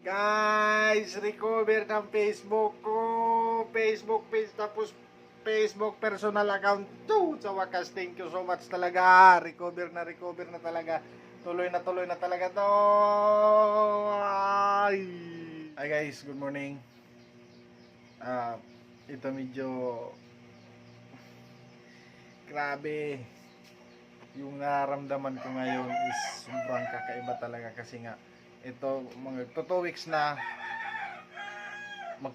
Guys, recover ng Facebook ko. Facebook page, tapos Facebook personal account. Sa wakas, thank you so much talaga. Recover na talaga. Tuloy na talaga to. Ay. Hi guys, good morning. Ito medyo grabe. Yung nararamdaman ko ngayon is sobrang kakaiba talaga kasi nga ito mga 2 weeks na 2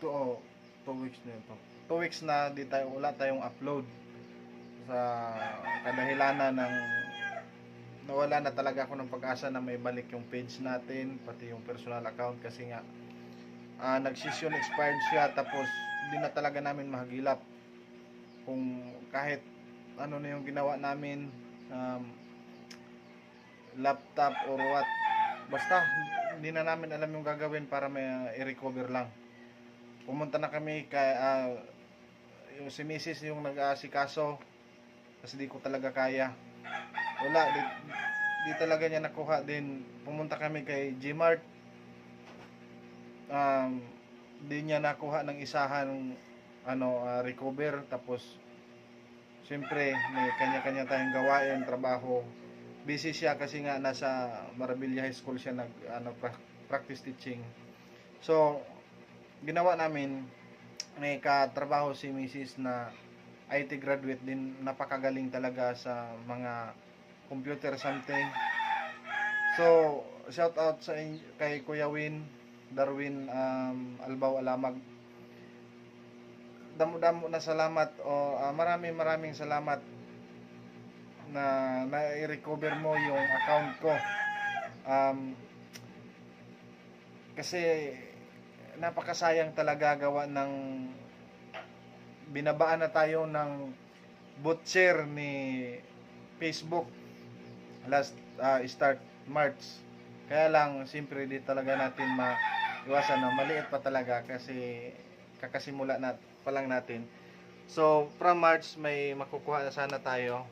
weeks na ito. 2 weeks na wala tayong upload sa kadahilanan ng nawala na talaga ako ng pag-asa na may balik yung page natin, pati yung personal account kasi nga nag-season expired siya, tapos hindi na talaga namin mahagilap kung kahit ano na yung ginawa namin, laptop or what, basta hindi na namin alam yung gagawin para may i-recover lang. Pumunta na kami kay yung si Mrs. yung nag-aasikaso kasi di ko talaga kaya. Wala, di talaga niya nakuha. Din pumunta kami kay Gmart, di niya nakuha ng isahan recover. Tapos siyempre may kanya-kanya tayong gawain, trabaho. Busy siya kasi nga nasa Marabilla High School siya practice teaching. So ginawa namin, may katrabaho si Mrs. na IT graduate din, napakagaling talaga sa mga computer something. So shout out kay Kuya Darwin Albaw Alamag. Damo na salamat maraming salamat na i-recover mo yung account ko. Kasi napakasayang talaga gawa ng binabaan na tayo ng butcher ni Facebook last start March. Kaya lang siyempre di talaga natin maiwasan na maliit pa talaga kasi kakasimula pa lang natin. So from March may makukuha na sana tayo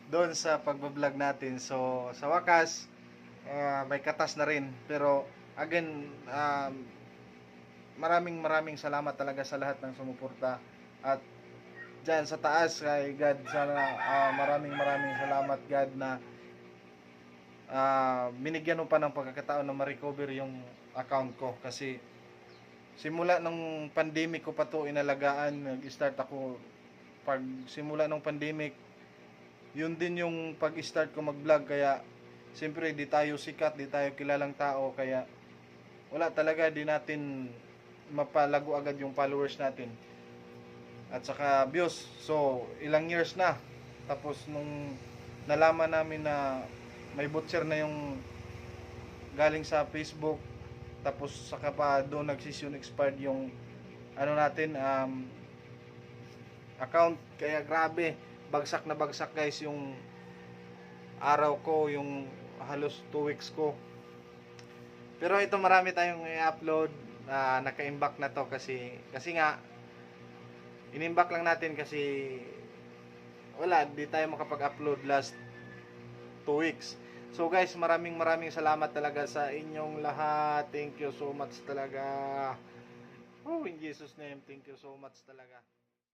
doon sa pagbablog natin. So sa wakas may katas na rin, pero again maraming salamat talaga sa lahat ng sumuporta, at dyan sa taas kay God, sana maraming salamat God na binigyan mo pa ng pagkakataon na ma-recover yung account ko. Kasi simula nung pandemic ko pa to inalagaan. Nag-start ako pag simula nung pandemic, yun din yung pag-start ko mag-vlog. Kaya siyempre di tayo sikat, di tayo kilalang tao, kaya wala talaga, di natin mapalago agad yung followers natin at saka views. So ilang years na, tapos nung nalaman namin na may butcher na yung galing sa Facebook, tapos saka pa doon nag-season expired yung natin account, kaya grabe, bagsak na bagsak guys yung araw ko, yung halos 2 weeks ko. Pero ito marami tayong i-upload, naka-imbak na to kasi nga inimbak lang natin kasi wala, di tayo makapag-upload last 2 weeks. So guys, maraming salamat talaga sa inyong lahat. Thank you so much talaga. Oh, in Jesus name, thank you so much talaga.